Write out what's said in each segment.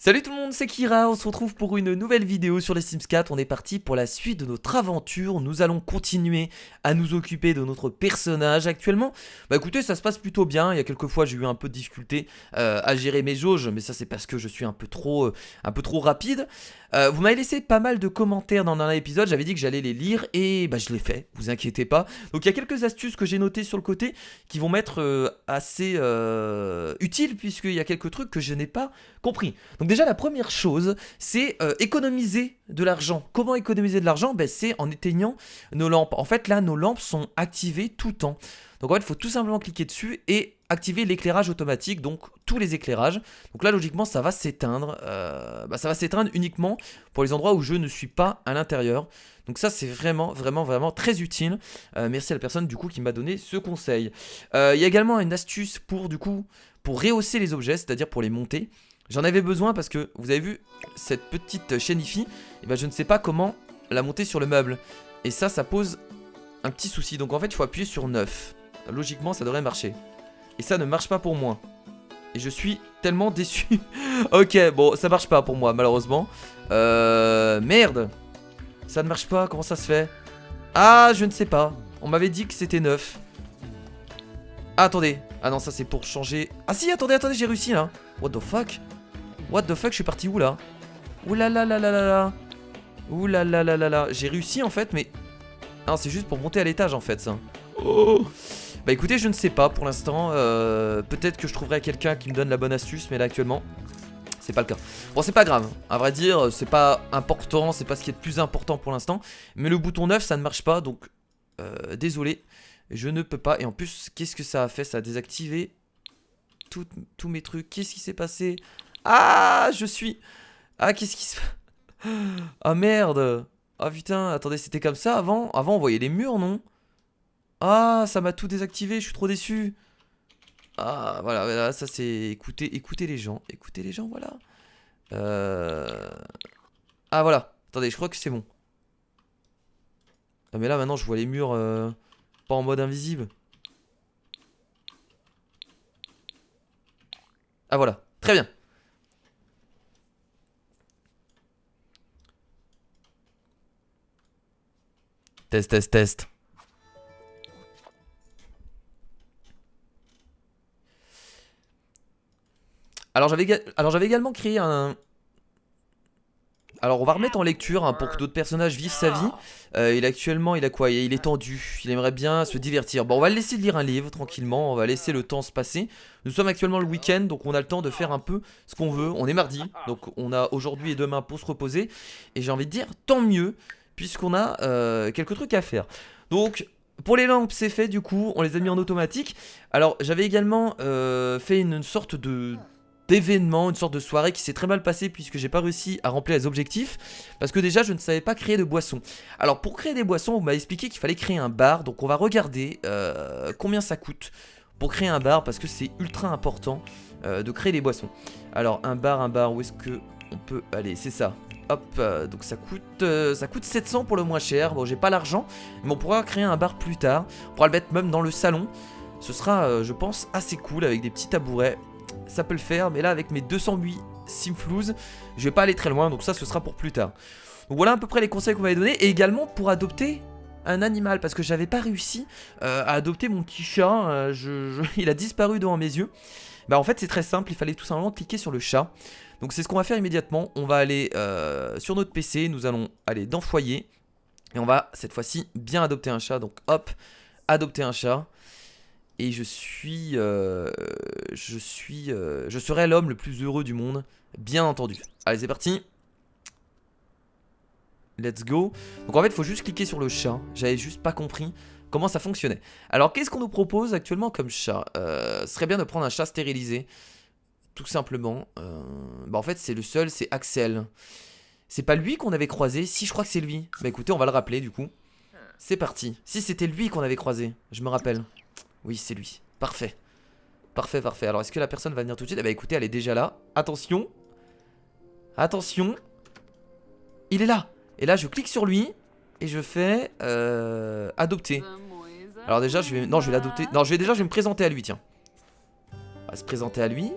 Salut tout le monde, c'est Kira, on se retrouve pour une nouvelle vidéo sur les Sims 4. On est parti pour la suite de notre aventure. Nous allons continuer à nous occuper de notre personnage actuellement. Bah écoutez, ça se passe plutôt bien. Il y a quelques fois j'ai eu un peu de difficulté à gérer mes jauges, mais ça c'est parce que je suis un peu trop rapide. Vous m'avez laissé pas mal de commentaires dans un épisode, j'avais dit que j'allais les lire et bah je l'ai fait, vous inquiétez pas. Donc il y a quelques astuces que j'ai notées sur le côté qui vont m'être assez utiles, puisqu'il y a quelques trucs que je n'ai pas compris. Donc déjà la première chose, c'est économiser de l'argent. Comment économiser de l'argent? C'est en éteignant nos lampes. En fait là nos lampes sont activées tout le temps. Donc en fait il faut tout simplement cliquer dessus et activer l'éclairage automatique, donc tous les éclairages. Donc là logiquement ça va s'éteindre, ça va s'éteindre uniquement pour les endroits où je ne suis pas à l'intérieur. Donc ça c'est vraiment très utile. Merci à la personne du coup qui m'a donné ce conseil. Il y a également une astuce pour rehausser les objets, c'est-à-dire pour les monter. J'en avais besoin parce que vous avez vu cette petite chaîne IFI, et je ne sais pas comment la monter sur le meuble. Et ça pose un petit souci. Donc en fait il faut appuyer sur 9. Logiquement ça devrait marcher. Et ça ne marche pas pour moi. Et je suis tellement déçu. Ok, bon, ça marche pas pour moi, malheureusement. Merde. Ça ne marche pas, comment ça se fait? Ah, je ne sais pas. On m'avait dit que c'était 9. Ah, attendez. Ah non, ça c'est pour changer. Ah si, attendez, j'ai réussi là. What the fuck? What the fuck, je suis parti où là? Ouh là là là là là là. Ouh là là là là là. J'ai réussi en fait, mais... Ah, c'est juste pour monter à l'étage en fait, ça. Oh. Bah écoutez, je ne sais pas pour l'instant. Peut-être que je trouverai quelqu'un qui me donne la bonne astuce, mais là actuellement, c'est pas le cas. Bon, c'est pas grave. À vrai dire, c'est pas important. C'est pas ce qui est le plus important pour l'instant. Mais le bouton 9, ça ne marche pas. Donc, désolé. Je ne peux pas. Et en plus, qu'est-ce que ça a fait? Ça a désactivé tous mes trucs. Qu'est-ce qui s'est passé? Ah, je suis... Ah, qu'est-ce qui se passe? Ah, merde. Ah, putain. Attendez, c'était comme ça avant? Avant, on voyait les murs, non? Ah, ça m'a tout désactivé, je suis trop déçu. Ah, voilà, ça c'est... Écoutez les gens, voilà. Ah, voilà. Attendez, je crois que c'est bon. Ah, mais là, maintenant, je vois les murs pas en mode invisible. Ah, voilà. Très bien. Test. Alors, j'avais également créé un... Alors on va remettre en lecture pour que d'autres personnages vivent sa vie. Il a quoi? Il est tendu, il aimerait bien se divertir. Bon, on va le laisser lire un livre tranquillement, on va laisser le temps se passer. Nous sommes actuellement le week-end, donc on a le temps de faire un peu ce qu'on veut. On est mardi, donc on a aujourd'hui et demain pour se reposer. Et j'ai envie de dire tant mieux, puisqu'on a quelques trucs à faire. Donc... Pour les lampes c'est fait, du coup on les a mis en automatique. Alors j'avais également fait une sorte d'événement, une sorte de soirée qui s'est très mal passée puisque j'ai pas réussi à remplir les objectifs parce que déjà je ne savais pas créer de boissons. Alors pour créer des boissons on m'a expliqué qu'il fallait créer un bar, donc on va regarder combien ça coûte pour créer un bar parce que c'est ultra important de créer des boissons. Alors un bar, où est-ce que on peut aller? C'est ça. Hop, donc ça coûte 700 pour le moins cher. Bon, j'ai pas l'argent, mais on pourra créer un bar plus tard. On pourra le mettre même dans le salon. Ce sera, je pense, assez cool avec des petits tabourets. Ça peut le faire, mais là, avec mes 208 simflouz, je vais pas aller très loin. Donc ça, ce sera pour plus tard. Donc voilà à peu près les conseils qu'on m'avait donnés. Et également pour adopter un animal, parce que j'avais pas réussi à adopter mon petit chat. Il a disparu devant mes yeux. Bah en fait, c'est très simple. Il fallait tout simplement cliquer sur le chat. Donc c'est ce qu'on va faire immédiatement. On va aller sur notre PC, nous allons aller dans foyer. Et on va cette fois-ci bien adopter un chat. Donc hop, adopter un chat. Et je serai l'homme le plus heureux du monde, bien entendu. Allez, c'est parti. Let's go. Donc en fait, il faut juste cliquer sur le chat. J'avais juste pas compris comment ça fonctionnait. Alors qu'est-ce qu'on nous propose actuellement comme chat? Ce serait bien de prendre un chat stérilisé. Tout simplement, en fait c'est le seul, c'est Axel. C'est pas lui qu'on avait croisé? Si, je crois que c'est lui. Bah écoutez, on va le rappeler du coup. C'est parti. Si, c'était lui qu'on avait croisé, je me rappelle. Oui, c'est lui. Parfait. Parfait. Alors est-ce que la personne va venir tout de suite? Bah écoutez, elle est déjà là. Attention. Il est là. Et là je clique sur lui. Et je fais adopter. Alors déjà je vais... Non, je vais l'adopter. Non, je vais me présenter à lui, tiens. On va se présenter à lui.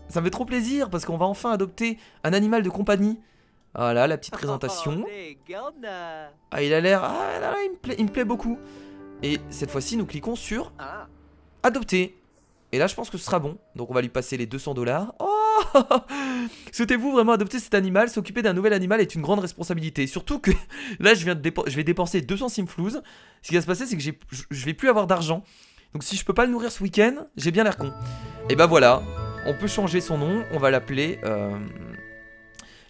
Ça me fait trop plaisir parce qu'on va enfin adopter un animal de compagnie. Voilà, la petite présentation. Ah, il a l'air... Ah, là, là, il me plaît beaucoup. Et cette fois-ci, nous cliquons sur adopter. Et là, je pense que ce sera bon. Donc, on va lui passer les 200 $. Oh souhaitez-vous vraiment adopter cet animal? S'occuper d'un nouvel animal est une grande responsabilité. Surtout que là, je vais dépenser 200 simflouz. Ce qui va se passer, c'est que je vais plus avoir d'argent. Donc, si je peux pas le nourrir ce week-end, j'ai bien l'air con. Et bah voilà, on peut changer son nom. On va l'appeler...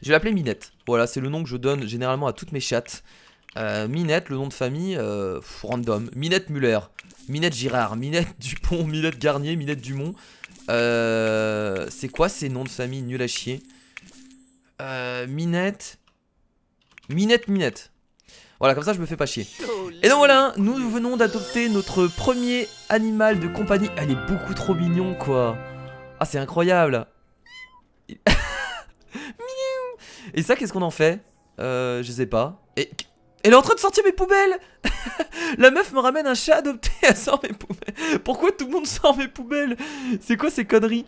Je vais l'appeler Minette. Voilà, c'est le nom que je donne généralement à toutes mes chattes. Minette, le nom de famille, random. Minette Muller, Minette Girard, Minette Dupont, Minette Garnier, Minette Dumont. C'est quoi ces noms de famille nuls à chier? Minette. Minette. Voilà, comme ça je me fais pas chier. Et donc voilà, nous venons d'adopter notre premier animal de compagnie. Elle est beaucoup trop mignon quoi. Ah, c'est incroyable. Et ça, qu'est-ce qu'on en fait? Je sais pas. Et elle est en train de sortir mes poubelles. La meuf me ramène un chat adopté, elle sort mes poubelles. Pourquoi tout le monde sort mes poubelles? C'est quoi ces conneries?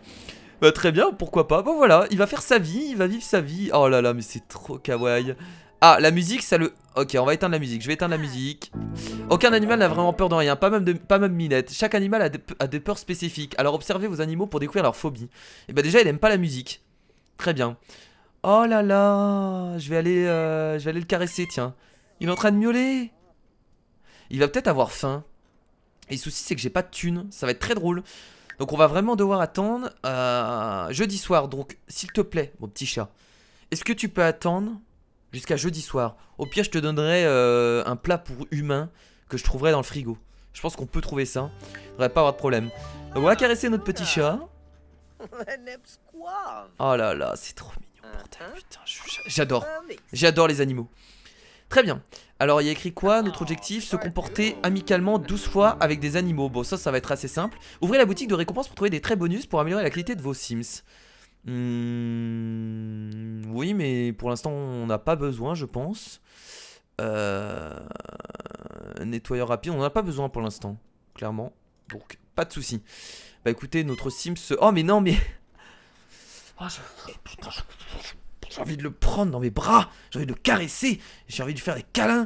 Bah très bien, pourquoi pas. Bon voilà, il va faire sa vie, il va vivre sa vie. Oh là là, mais c'est trop kawaii. Ah, la musique, ça le... Ok, on va éteindre la musique, je vais éteindre la musique. Aucun animal n'a vraiment peur de rien, pas même Minette. Chaque animal a des peurs spécifiques. Alors observez vos animaux pour découvrir leurs phobies. Et bah déjà, il aime pas la musique. Très bien. Oh là là, je vais aller le caresser, tiens. Il est en train de miauler. Il va peut-être avoir faim. Et le souci, c'est que j'ai pas de thunes. Ça va être très drôle. Donc on va vraiment devoir attendre jeudi soir. Donc s'il te plaît, mon petit chat, est-ce que tu peux attendre jusqu'à jeudi soir? Au pire, je te donnerai un plat pour humain que je trouverai dans le frigo. Je pense qu'on peut trouver ça. Il devrait pas avoir de problème. Donc on va caresser notre petit chat. Oh là là, c'est trop mignon, bordel. Putain, j'adore les animaux. Très bien. Alors, il y a écrit quoi? Notre objectif, se comporter amicalement 12 fois avec des animaux. Bon, ça va être assez simple. Ouvrez la boutique de récompenses pour trouver des traits bonus pour améliorer la qualité de vos Sims. Oui, mais pour l'instant, on n'a pas besoin, je pense. Nettoyeur rapide, on n'en a pas besoin pour l'instant, clairement. Donc, pas de souci. Bah écoutez, notre Sims... Oh, mais non, mais... Oh, putain, j'ai envie de le prendre dans mes bras, j'ai envie de le caresser, j'ai envie de lui faire des câlins.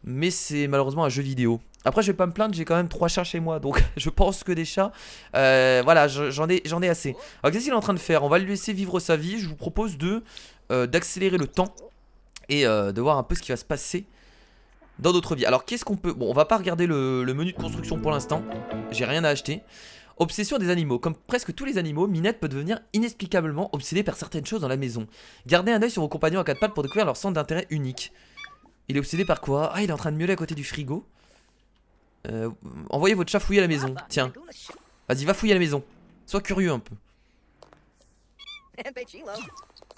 Mais c'est malheureusement un jeu vidéo. Après, je vais pas me plaindre, j'ai quand même 3 chats chez moi. Donc je pense que des chats, voilà, j'en ai assez. Alors qu'est-ce qu'il est en train de faire? On va lui laisser vivre sa vie. Je vous propose d'accélérer le temps et de voir un peu ce qui va se passer dans notre vie. Alors qu'est-ce qu'on peut... Bon, on va pas regarder le menu de construction pour l'instant. J'ai rien à acheter. Obsession des animaux. Comme presque tous les animaux, Minette peut devenir inexplicablement obsédée par certaines choses dans la maison. Gardez un œil sur vos compagnons à 4 pattes pour découvrir leur centre d'intérêt unique. Il est obsédé par quoi? Ah, il est en train de miauler à côté du frigo. Envoyez votre chat fouiller à la maison. Tiens. Vas-y, va fouiller à la maison. Sois curieux un peu.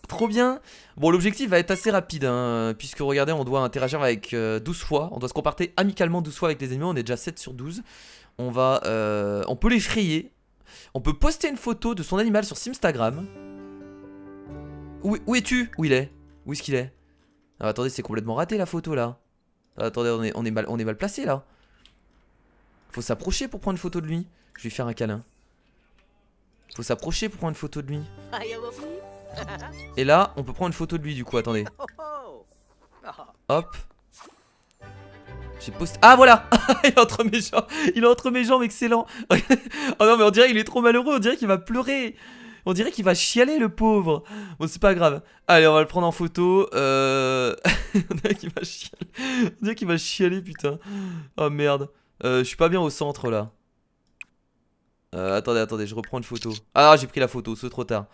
Trop bien. Bon, l'objectif va être assez rapide, hein, puisque regardez, on doit interagir avec 12 fois. On doit se comporter amicalement 12 fois avec les animaux. On est déjà 7 sur 12. On peut l'effrayer. On peut poster une photo de son animal sur Simstagram. Où es-tu? Où il est? Où est-ce qu'il est? Ah, attendez, c'est complètement raté la photo là. Ah, attendez, on est mal placé là. Faut s'approcher pour prendre une photo de lui. Je vais lui faire un câlin. Faut s'approcher pour prendre une photo de lui. Et là, on peut prendre une photo de lui du coup, attendez. Hop. J'ai posté... Ah voilà. Il est entre mes jambes. Il est entre mes jambes, excellent. Oh non mais on dirait qu'il est trop malheureux. On dirait qu'il va pleurer. On dirait qu'il va chialer le pauvre. Bon c'est pas grave. Allez on va le prendre en photo. On dirait qu'il va chialer. On dirait qu'il va chialer putain. Oh merde. Je suis pas bien au centre là. Attendez, je reprends une photo. Ah j'ai pris la photo, c'est trop tard.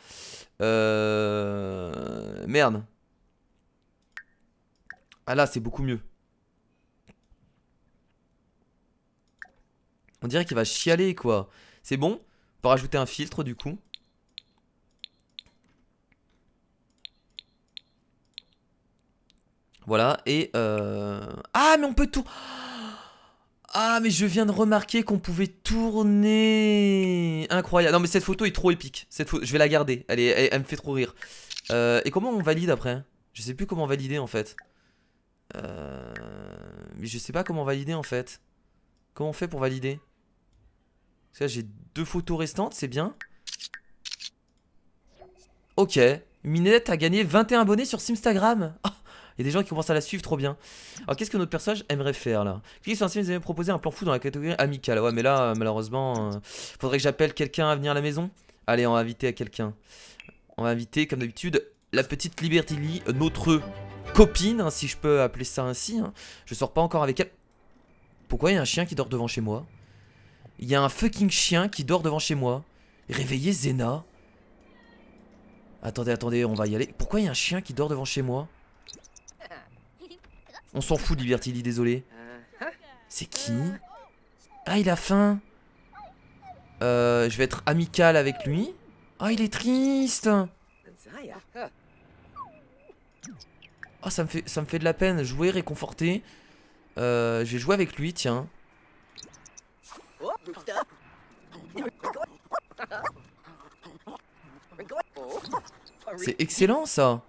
Merde. Ah là c'est beaucoup mieux. On dirait qu'il va chialer quoi. C'est bon? On peut rajouter un filtre du coup. Voilà et ah mais on peut tout. Ah mais je viens de remarquer qu'on pouvait tourner. Incroyable. Non mais cette photo est trop épique. Je vais la garder. Elle me fait trop rire. Et comment on valide après? Je sais plus comment valider en fait. Mais je sais pas comment valider en fait. Comment on fait pour valider? Parce que là j'ai 2 photos restantes, c'est bien. Ok. Minette a gagné 21 abonnés sur Simstagram. Oh, il y a des gens qui commencent à la suivre, trop bien. Alors qu'est-ce que notre personnage aimerait faire là? Cliquez sur un signe, vous avez proposé un plan fou dans la catégorie amicale. Ouais mais là malheureusement faudrait que j'appelle quelqu'un à venir à la maison. Allez on va inviter à quelqu'un. On va inviter comme d'habitude la petite Liberty Lee, notre copine hein, si je peux appeler ça ainsi hein. Je sors pas encore avec elle. Pourquoi il y a un chien qui dort devant chez moi? Il y a un fucking chien qui dort devant chez moi. Réveillez Zena. Attendez, on va y aller. Pourquoi il y a un chien qui dort devant chez moi? On s'en fout de Liberty Lee, désolé. C'est qui? Ah, il a faim. Je vais être amical avec lui. Ah, il est triste. Ah, ça me fait de la peine. Jouer, réconforter. Je vais jouer avec lui, tiens. C'est excellent ça.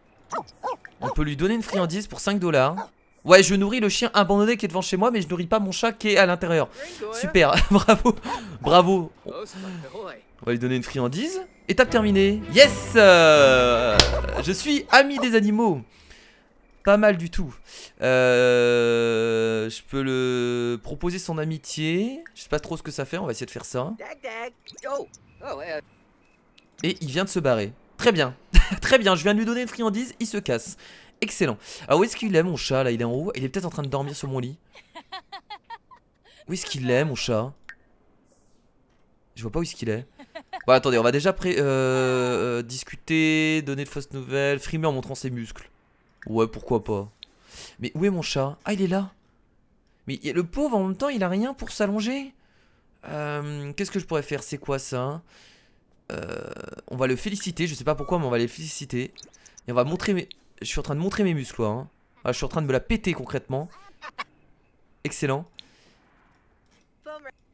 On peut lui donner une friandise pour 5 $. Ouais, je nourris le chien abandonné qui est devant chez moi, mais je nourris pas mon chat qui est à l'intérieur. Super, bravo, bravo. On va lui donner une friandise. Étape terminée. Yes, je suis ami des animaux. Pas mal du tout. Je peux le proposer son amitié. Je sais pas trop ce que ça fait, on va essayer de faire ça. Et il vient de se barrer. Très bien, très bien, je viens de lui donner une friandise, il se casse. Excellent. Alors où est-ce qu'il est mon chat là? Il est en haut, il est peut-être en train de dormir sur mon lit. Où est-ce qu'il est mon chat? Je vois pas où est-ce qu'il est. Bon attendez, on va déjà discuter, donner de fausses nouvelles, frimer en montrant ses muscles. Ouais pourquoi pas. Mais où est mon chat? Ah il est là. Mais le pauvre en même temps il a rien pour s'allonger. Qu'est-ce que je pourrais faire? C'est quoi ça? On va le féliciter, je sais pas pourquoi mais on va les féliciter. Et on va montrer mes... Je suis en train de montrer mes muscles hein. Ah, je suis en train de me la péter concrètement. Excellent.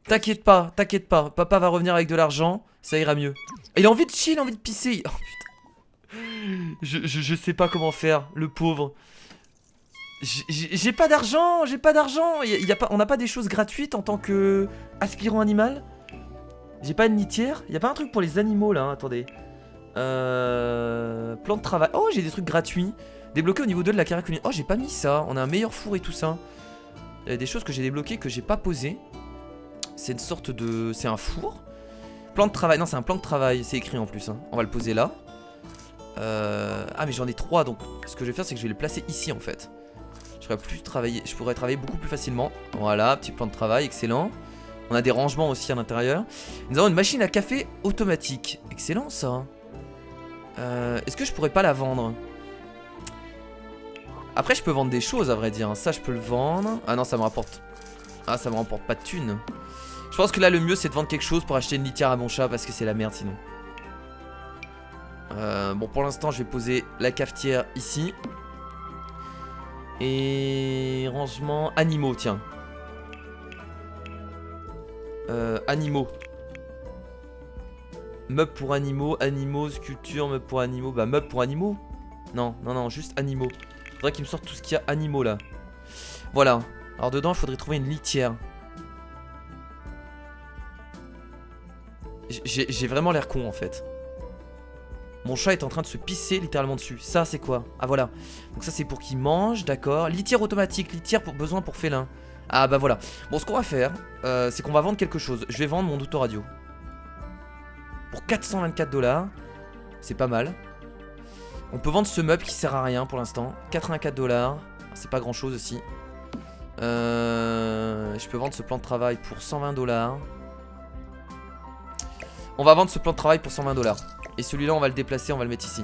T'inquiète pas, papa va revenir avec de l'argent, ça ira mieux. Il a envie de chier, il a envie de pisser. Oh putain. Je sais pas comment faire, le pauvre. J'ai pas d'argent, on n'a pas des choses gratuites en tant que aspirant animal. J'ai pas une litière. Y a pas un truc pour les animaux là, hein, attendez. Plan de travail. Oh, j'ai des trucs gratuits. Débloqué au niveau 2 de la carrière communale. Oh, j'ai pas mis ça. On a un meilleur four et tout ça. Il y a des choses que j'ai débloquées que j'ai pas posées. C'est une sorte de... C'est un four. Plan de travail. Non, c'est un plan de travail. C'est écrit en plus. Hein. On va le poser là. Ah, mais j'en ai 3. Donc, ce que je vais faire, c'est que je vais les placer ici en fait. Je pourrais travailler beaucoup plus facilement. Voilà, petit plan de travail. Excellent. On a des rangements aussi à l'intérieur. Nous avons une machine à café automatique. Excellent ça. Est-ce que je pourrais pas la vendre? Après je peux vendre des choses à vrai dire. Ça je peux le vendre. Ah non ça me rapporte. Ah ça me rapporte pas de thunes. Je pense que là le mieux c'est de vendre quelque chose pour acheter une litière à mon chat parce que c'est la merde sinon. Bon pour l'instant je vais poser la cafetière ici. Et rangement animaux tiens. Animaux. Meubles pour animaux, sculpture, meubles pour animaux. Bah meubles pour animaux. Non, juste animaux. Faudrait qu'il me sorte tout ce qu'il y a animaux là. Voilà. Alors dedans il faudrait trouver une litière. J'ai vraiment l'air con en fait. Mon chat est en train de se pisser littéralement dessus. Ça c'est quoi? Ah voilà. Donc ça c'est pour qu'il mange, d'accord. Litière automatique, litière pour besoin pour félin. Ah bah voilà. Bon ce qu'on va faire c'est qu'on va vendre quelque chose. Je vais vendre mon autoradio pour 424 $. C'est pas mal. On peut vendre ce meuble qui sert à rien pour l'instant. 84 $. C'est pas grand chose aussi. Je peux vendre ce plan de travail pour 120 $. On va vendre ce plan de travail pour 120 $. Et celui-là on va le déplacer, on va le mettre ici.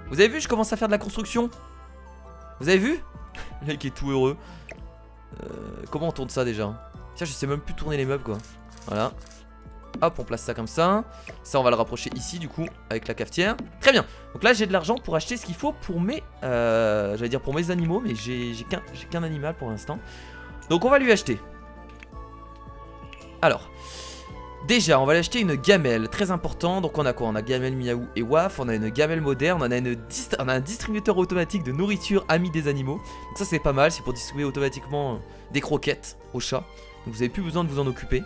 Vous avez vu, je commence à faire de la construction. Vous avez vu? Le mec est tout heureux. Comment on tourne ça déjà? Tiens, je sais même plus tourner les meubles quoi. Voilà. Hop, on place ça comme ça. Ça, on va le rapprocher ici du coup, avec la cafetière. Très bien. Donc là, j'ai de l'argent pour acheter ce qu'il faut pour mes... j'allais dire pour mes animaux, mais j'ai qu'un animal pour l'instant. Donc on va lui acheter. Alors, déjà, on va lui acheter une gamelle, très important. Donc on a quoi? On a gamelle miaou et waf. On a une gamelle moderne. On a un distributeur automatique de nourriture ami des animaux. Donc ça, c'est pas mal. C'est pour distribuer automatiquement des croquettes aux chats. Donc vous n'avez plus besoin de vous en occuper.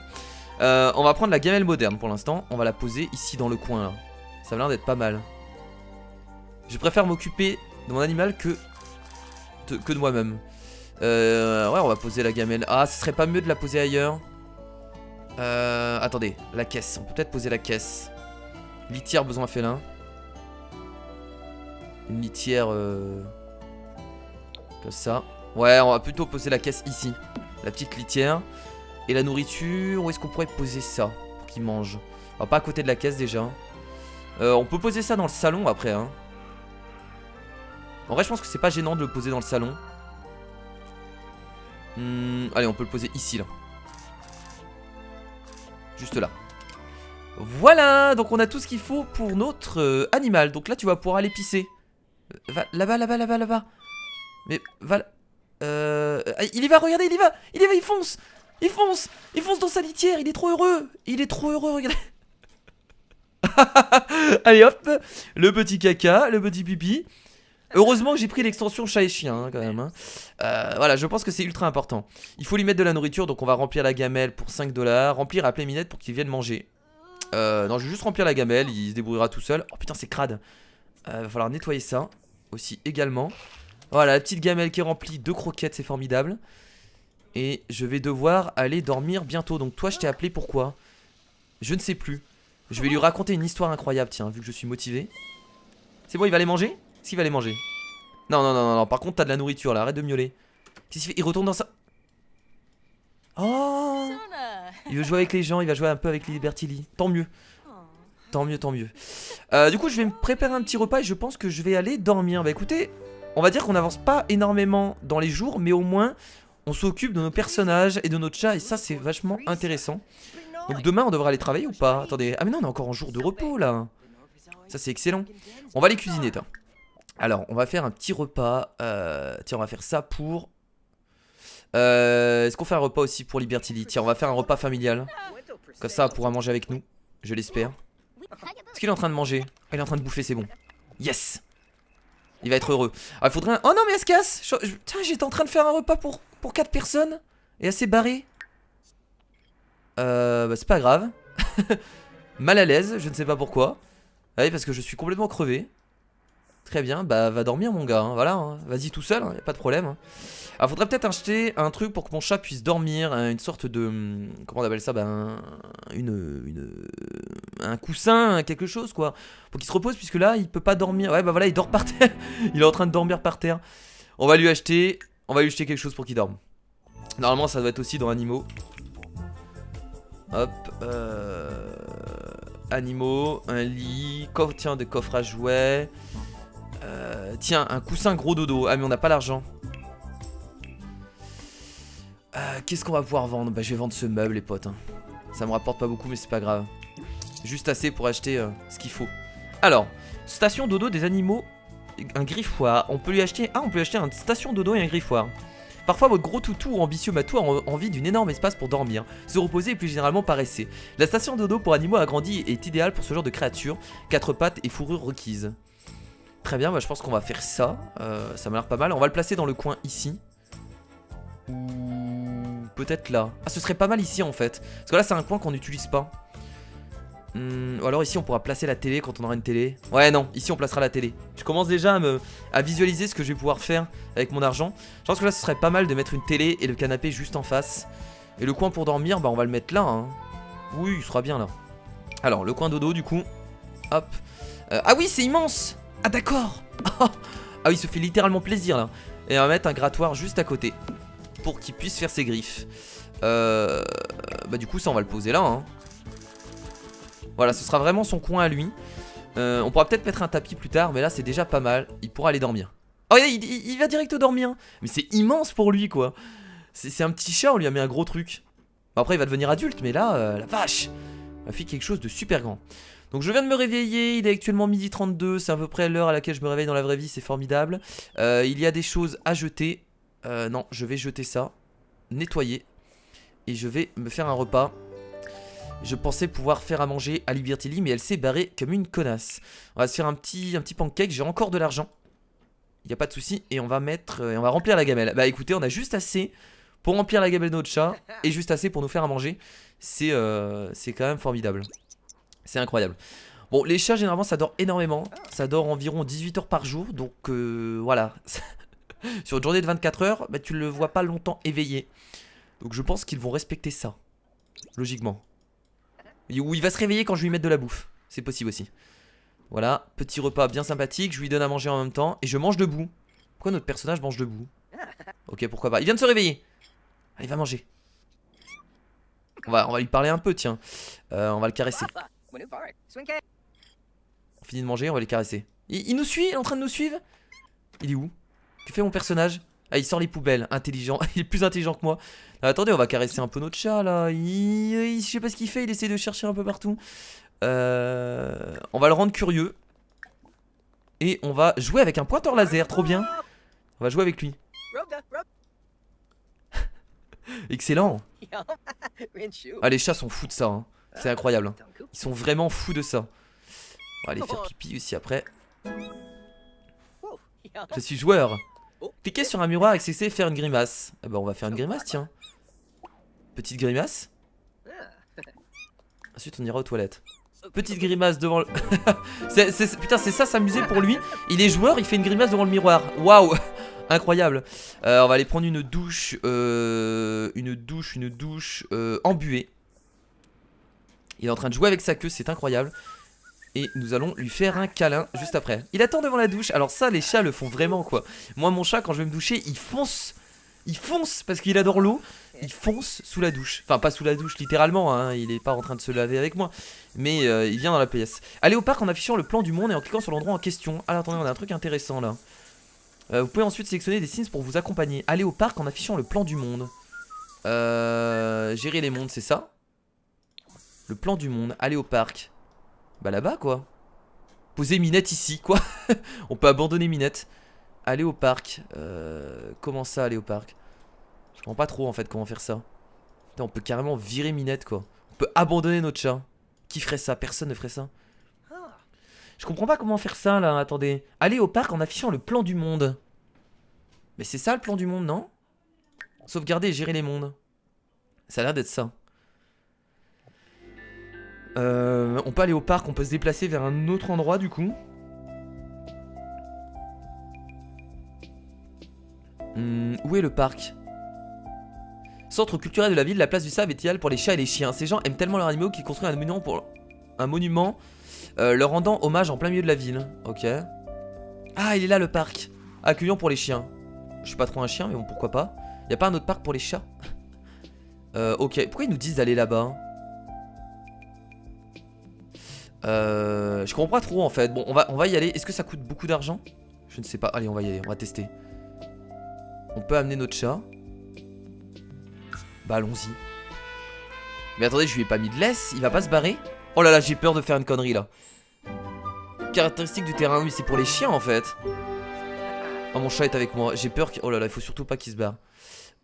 On va prendre la gamelle moderne pour l'instant. On va la poser ici dans le coin là. Ça a l'air d'être pas mal. Je préfère m'occuper de mon animal que de moi-même. Ouais, on va poser la gamelle. Ah, ce serait pas mieux de la poser ailleurs. Attendez, la caisse. On peut peut-être poser la caisse. Litière besoin félin. Une litière comme ça. Ouais, on va plutôt poser la caisse ici. La petite litière. Et la nourriture, où est-ce qu'on pourrait poser ça pour qu'il mange? Alors, pas à côté de la caisse déjà. On peut poser ça dans le salon après, hein. En vrai, je pense que c'est pas gênant de le poser dans le salon. Allez, on peut le poser ici, là. Juste là. Voilà, donc on a tout ce qu'il faut pour notre animal. Donc là, tu vas pouvoir aller pisser. Va là-bas, là-bas, là-bas, là-bas. Mais va là. Il y va, regardez, il y va, il fonce. Il fonce dans sa litière, il est trop heureux. Il est trop heureux, regardez. Allez hop, le petit caca, le petit pipi. Heureusement que j'ai pris l'extension chat et chien hein, quand même hein. Voilà, je pense que c'est ultra important. Il faut lui mettre de la nourriture, donc on va remplir la gamelle pour 5 $. Remplir, appeler Minette pour qu'il vienne manger. Non, je vais juste remplir la gamelle, il se débrouillera tout seul. Oh putain, c'est crade. Va falloir nettoyer ça aussi également. Voilà, la petite gamelle qui est remplie de croquettes, c'est formidable. Et je vais devoir aller dormir bientôt. Donc toi, je t'ai appelé pourquoi? Je ne sais plus. Je vais lui raconter une histoire incroyable, tiens, vu que je suis motivé. C'est bon, il va aller manger? Est-ce qu'il va aller manger? Non, non, non, non, par contre, t'as de la nourriture là, arrête de miauler. Qu'est-ce qu'il fait? Il retourne dans sa... Oh! Il veut jouer avec les gens, il va jouer un peu avec Liberty Lee. Tant mieux. Tant mieux, tant mieux. Du coup, je vais me préparer un petit repas et je pense que je vais aller dormir. Bah écoutez, on va dire qu'on n'avance pas énormément dans les jours, mais au moins, on s'occupe de nos personnages et de notre chat et ça, c'est vachement intéressant. Donc demain, on devra aller travailler ou pas? Attendez, ah mais non, on est encore en jour de repos là. Ça, c'est excellent. On va les cuisiner, toi. Alors, on va faire un petit repas. Tiens, on va faire ça pour... Est-ce qu'on fait un repas aussi pour Liberty Lee? Tiens, on va faire un repas familial. Comme ça, elle pourra manger avec nous. Je l'espère. Est-ce qu'il est en train de manger? Il est en train de bouffer, c'est bon. Yes! Il va être heureux. Ah, il faudrait un... Oh non, mais elle se casse! Tiens, j'étais en train de faire un repas pour 4 personnes. Et elle s'est barrée. Bah, c'est pas grave. Mal à l'aise, je ne sais pas pourquoi. Ah oui, parce que je suis complètement crevé. Très bien, bah va dormir mon gars, hein, voilà, hein. Vas-y tout seul, hein, y a pas de problème. Hein. Alors faudrait peut-être acheter un truc pour que mon chat puisse dormir, hein, une sorte de... Comment on appelle ça? Bah un coussin, quelque chose quoi. Pour qu'il se repose puisque là il peut pas dormir. Ouais bah voilà, il dort par terre. Il est en train de dormir par terre. On va lui acheter quelque chose pour qu'il dorme. Normalement ça doit être aussi dans animaux. Hop, animaux, un lit, tiens, des coffres à jouets. Tiens, un coussin gros dodo. Ah mais on n'a pas l'argent. Qu'est-ce qu'on va pouvoir vendre? Bah je vais vendre ce meuble les potes hein. Ça me rapporte pas beaucoup mais c'est pas grave. Juste assez pour acheter ce qu'il faut. Alors, station dodo des animaux. Un griffoir. On peut lui acheter... Ah on peut lui acheter une station dodo et un griffoir. Parfois votre gros toutou ou ambitieux matou a envie d'un énorme espace pour dormir, se reposer et plus généralement paresser. La station dodo pour animaux agrandis est idéale pour ce genre de créatures. 4 pattes et fourrure requise. Très bien, bah je pense qu'on va faire ça. Ça m'a l'air pas mal. On va le placer dans le coin ici. Ou peut-être là. Ah ce serait pas mal ici en fait. Parce que là c'est un coin qu'on n'utilise pas. Ou alors ici on pourra placer la télé quand on aura une télé. Ouais non, ici on placera la télé. Je commence déjà à visualiser ce que je vais pouvoir faire avec mon argent. Je pense que là ce serait pas mal de mettre une télé et le canapé juste en face. Et le coin pour dormir, bah on va le mettre là hein. Oui il sera bien là. Alors le coin dodo du coup. Hop. Ah oui c'est immense. Ah d'accord. Ah oui il se fait littéralement plaisir là. Et on va mettre un grattoir juste à côté. Pour qu'il puisse faire ses griffes. Bah du coup ça on va le poser là hein. Voilà, ce sera vraiment son coin à lui. On pourra peut-être mettre un tapis plus tard, mais là c'est déjà pas mal. Il pourra aller dormir. Oh, il va direct dormir. Mais c'est immense pour lui, quoi. C'est un petit chat, on lui a mis un gros truc. Bon, après, il va devenir adulte, mais là, la vache, on a fait quelque chose de super grand. Donc, je viens de me réveiller. Il est actuellement 12h32. C'est à peu près l'heure à laquelle je me réveille dans la vraie vie. C'est formidable. Il y a des choses à jeter. Non, je vais jeter ça. Nettoyer. Et je vais me faire un repas. Je pensais pouvoir faire à manger à Liberty Lee, mais elle s'est barrée comme une connasse. On va se faire un petit pancake, j'ai encore de l'argent. Il n'y a pas de souci. Et on va on va remplir la gamelle. Bah écoutez, on a juste assez pour remplir la gamelle de notre chat. Et juste assez pour nous faire à manger. C'est quand même formidable. C'est incroyable. Bon, les chats, généralement, ça dort énormément. Ça dort environ 18 heures par jour. Donc, voilà. Sur une journée de 24 heures, bah, tu le vois pas longtemps éveillé. Donc, je pense qu'ils vont respecter ça. Logiquement. Ou il va se réveiller quand je lui mette de la bouffe. C'est possible aussi. Voilà, petit repas bien sympathique. Je lui donne à manger en même temps. Et je mange debout. Pourquoi notre personnage mange debout? Ok, pourquoi pas. Il vient de se réveiller. Allez, va manger. On va lui parler un peu, tiens. On va le caresser. On finit de manger, on va le caresser. Il nous suit? Il est en train de nous suivre? Il est où? Que fait mon personnage? Ah, il sort les poubelles. Intelligent. Il est plus intelligent que moi. Attendez, on va caresser un peu notre chat, là. Je sais pas ce qu'il fait. Il essaie de chercher un peu partout. On va le rendre curieux. Et on va jouer avec un pointeur laser. Trop bien. On va jouer avec lui. Excellent. Ah, les chats sont fous de ça, hein. C'est incroyable, hein. Ils sont vraiment fous de ça. On va aller faire pipi aussi après. Je suis joueur. Cliquez sur un miroir, accessez, faire une grimace. Ah bah on va faire une grimace, tiens. Petite grimace. Ensuite on ira aux toilettes. Petite grimace devant le... Putain, c'est ça s'amuser pour lui. Il est joueur, il fait une grimace devant le miroir. Waouh. Incroyable. On va aller prendre une douche. Une douche embuée. Il est en train de jouer avec sa queue, c'est incroyable. Et nous allons lui faire un câlin juste après. Il attend devant la douche. Alors ça, les chats le font vraiment, quoi. Moi, mon chat, quand je vais me doucher, il fonce. Il fonce parce qu'il adore l'eau. Il fonce sous la douche. Enfin, pas sous la douche littéralement, hein. Il est pas en train de se laver avec moi. Mais il vient dans la pièce. Allez au parc en affichant le plan du monde et en cliquant sur l'endroit en question. Ah, attendez, on a un truc intéressant là. Vous pouvez ensuite sélectionner des Sims pour vous accompagner. Allez au parc en affichant le plan du monde. Gérer les mondes, c'est ça? Le plan du monde. Allez au parc. Bah là-bas quoi. Poser Minette ici quoi. On peut abandonner Minette. Aller au parc. Comment ça aller au parc? Je comprends pas trop en fait comment faire ça. Putain, on peut carrément virer Minette quoi. On peut abandonner notre chat. Qui ferait ça? Personne ne ferait ça. Je comprends pas comment faire ça là. Attendez. Aller au parc en affichant le plan du monde. Mais c'est ça le plan du monde, non? Sauvegarder et gérer les mondes. Ça a l'air d'être ça. On peut aller au parc, on peut se déplacer vers un autre endroit du coup. Où est le parc? Centre culturel de la ville, la place du sable est idéale pour les chats et les chiens. Ces gens aiment tellement leurs animaux qu'ils construisent un monument leur rendant hommage en plein milieu de la ville. Ok. Ah, il est là le parc. Accueillant pour les chiens. Je suis pas trop un chien, mais bon, pourquoi pas. Y'a pas un autre parc pour les chats? Ok. Pourquoi ils nous disent d'aller là-bas? Je comprends pas trop en fait. Bon, on va y aller. Est-ce que ça coûte beaucoup d'argent? Je ne sais pas. Allez, on va y aller. On va tester. On peut amener notre chat. Bah, allons-y. Mais attendez, je lui ai pas mis de laisse. Il va pas se barrer? Oh là là, j'ai peur de faire une connerie là. Caractéristique du terrain. Oui, c'est pour les chiens en fait. Oh, mon chat est avec moi. J'ai peur. Oh là là, il faut surtout pas qu'il se barre.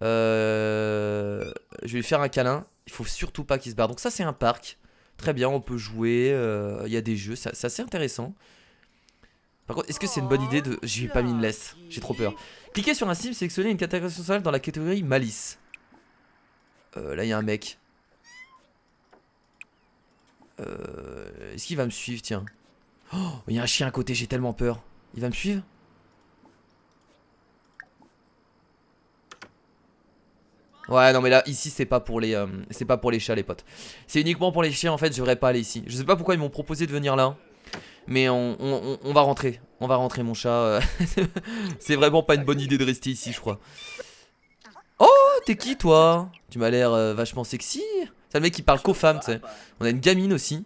Je vais lui faire un câlin. Il faut surtout pas qu'il se barre. Donc, ça, c'est un parc. Très bien, on peut jouer, il y a des jeux, c'est assez intéressant. Par contre, est-ce que c'est une bonne idée de... J'y ai pas mis une laisse, j'ai trop peur. Cliquez sur un sim, sélectionnez une catégorie sociale dans la catégorie malice. Là, il y a un mec. Est-ce qu'il va me suivre, tiens? Oh, il y a un chien à côté, j'ai tellement peur. Il va me suivre? Ouais, non mais là ici c'est pas pour les chats les potes. C'est uniquement pour les chiens en fait, je devrais pas aller ici. Je sais pas pourquoi ils m'ont proposé de venir là. Mais on va rentrer. On va rentrer mon chat. C'est vraiment pas une bonne idée de rester ici je crois. Oh, t'es qui toi? Tu m'as l'air vachement sexy. C'est le mec qui parle qu'aux femmes, tu sais. On a une gamine aussi.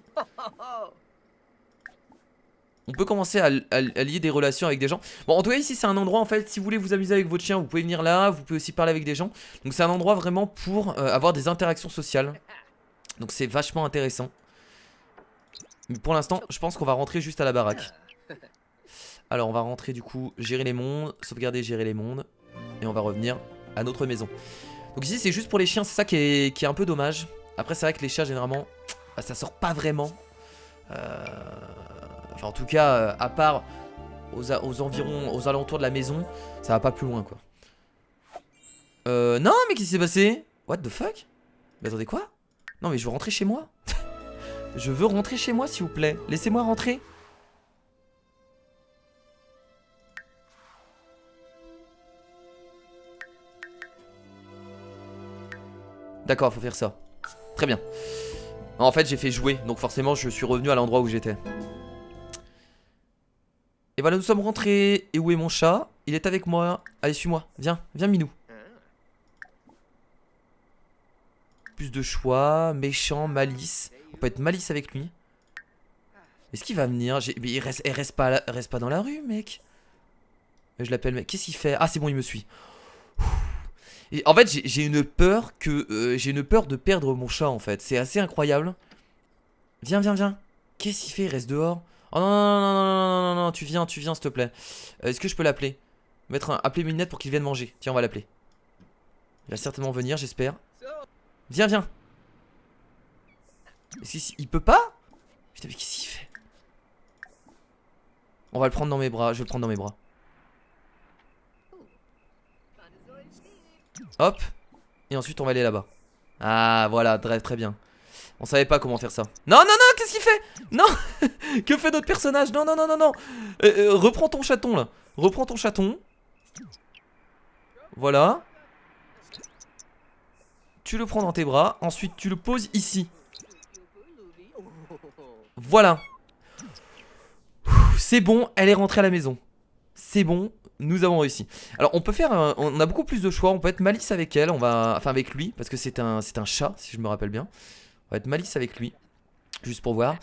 On peut commencer à lier des relations avec des gens. Bon, en tout cas, ici, c'est un endroit, en fait, si vous voulez vous amuser avec votre chien, vous pouvez venir là, vous pouvez aussi parler avec des gens. Donc, c'est un endroit vraiment pour avoir des interactions sociales. Donc, c'est vachement intéressant. Mais pour l'instant, je pense qu'on va rentrer juste à la baraque. Alors, on va rentrer, du coup, gérer les mondes, sauvegarder, gérer les mondes. Et on va revenir à notre maison. Donc, ici, c'est juste pour les chiens, c'est ça qui est un peu dommage. Après, c'est vrai que les chats, généralement, bah, ça sort pas vraiment. Enfin, en tout cas, à part aux environs, aux alentours de la maison, ça va pas plus loin, quoi. Non, mais qu'est-ce qui s'est passé? What the fuck? Mais attendez, quoi? Non, mais je veux rentrer chez moi. Je veux rentrer chez moi, s'il vous plaît. Laissez-moi rentrer. D'accord, faut faire ça. Très bien. En fait, j'ai fait jouer, donc forcément, je suis revenu à l'endroit où j'étais. Et voilà, nous sommes rentrés. Et où est mon chat? Il est avec moi. Allez, suis-moi. Viens, viens, Minou. Plus de choix, méchant, malice. On peut être malice avec lui. Est-ce qu'il va venir? Mais il reste pas dans la rue, mec. Je l'appelle, mec. Qu'est-ce qu'il fait? Ah, c'est bon, il me suit. Et en fait, j'ai une peur de perdre mon chat, en fait. C'est assez incroyable. Viens, viens, viens. Qu'est-ce qu'il fait? Il reste dehors. Oh non, non, non, non, non, non, non, non, tu viens, s'il te plaît. Est-ce que je peux l'appeler? Appeler Minette pour qu'il vienne manger. Tiens, on va l'appeler. Il va certainement venir, j'espère. Viens, viens. Il peut pas? Putain, mais qu'est-ce qu'il fait? On va le prendre dans mes bras, je vais le prendre dans mes bras. Hop. Et ensuite on va aller là-bas. Ah voilà, très bien. On savait pas comment faire ça. Non, non, non, qu'est-ce qu'il fait? Non. Que fait notre personnage? Non, non, non, non, non. Reprends ton chaton là. Reprends ton chaton. Voilà. Tu le prends dans tes bras. Ensuite tu le poses ici. Voilà. C'est bon, elle est rentrée à la maison. C'est bon, nous avons réussi. Alors on peut faire on a beaucoup plus de choix. On peut être malice avec elle, enfin avec lui, parce que c'est un chat, si je me rappelle bien. On va être malice avec lui, juste pour voir.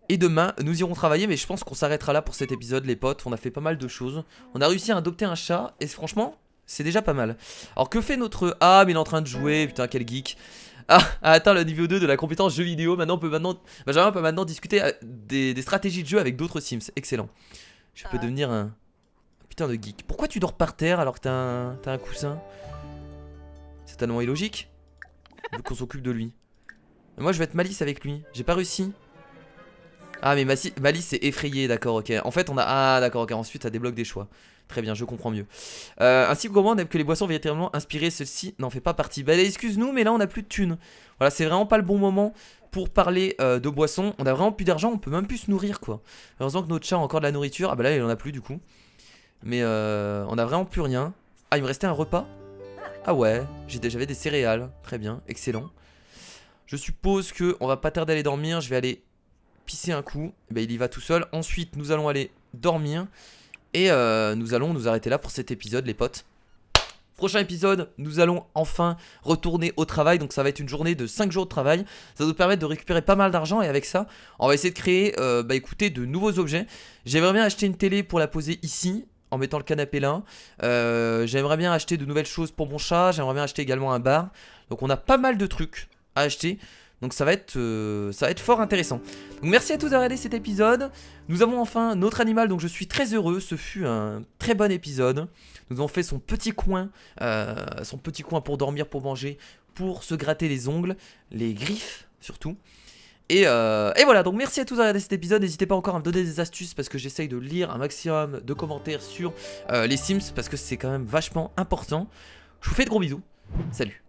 Et demain nous irons travailler, mais je pense qu'on s'arrêtera là pour cet épisode, les potes. On a fait pas mal de choses. On a réussi à adopter un chat, et franchement c'est déjà pas mal. Alors que fait notre... Ah, mais il est en train de jouer, putain quel geek. Ah, a atteint le niveau 2 de la compétence jeu vidéo. Maintenant Benjamin peut maintenant discuter des stratégies de jeu avec d'autres Sims. Excellent. Je peux devenir un putain de geek. Pourquoi tu dors par terre alors que t'as un coussin? C'est tellement illogique. Il veut qu'on s'occupe de lui. Mais moi je vais être malice avec lui. J'ai pas réussi. Ah mais malice c'est effrayé, d'accord, ok. En fait on a... Ah d'accord, ok, ensuite ça débloque des choix. Très bien, je comprends mieux. Ainsi que comment que les boissons véritablement inspirées, ceci n'en fait pas partie. Bah excuse-nous, mais là on a plus de thunes. Voilà, c'est vraiment pas le bon moment pour parler de boissons. On a vraiment plus d'argent, on peut même plus se nourrir quoi. Heureusement que notre chat a encore de la nourriture. Ah bah là il en a plus du coup. Mais on a vraiment plus rien. Ah, il me restait un repas. Ah ouais, j'avais des céréales. Très bien, excellent. Je suppose que on va pas tarder à aller dormir. Je vais aller pisser un coup. Et bah il y va tout seul. Ensuite nous allons aller dormir. Et nous allons nous arrêter là pour cet épisode les potes. Prochain épisode, nous allons enfin retourner au travail. Donc ça va être une journée de 5 jours de travail. Ça va nous permettre de récupérer pas mal d'argent. Et avec ça, on va essayer de créer écoutez, de nouveaux objets. J'aimerais bien acheter une télé pour la poser ici, en mettant le canapé là. J'aimerais bien acheter de nouvelles choses pour mon chat. J'aimerais bien acheter également un bar. Donc on a pas mal de trucs à acheter. Donc ça va être fort intéressant. Donc merci à tous d'avoir regardé cet épisode. Nous avons enfin notre animal, donc je suis très heureux. Ce fut un très bon épisode. Nous avons fait son petit coin pour dormir, pour manger, pour se gratter les ongles, les griffes surtout. Et voilà, donc merci à tous d'avoir regardé cet épisode. N'hésitez pas encore à me donner des astuces parce que j'essaye de lire un maximum de commentaires sur les Sims parce que c'est quand même vachement important. Je vous fais de gros bisous. Salut.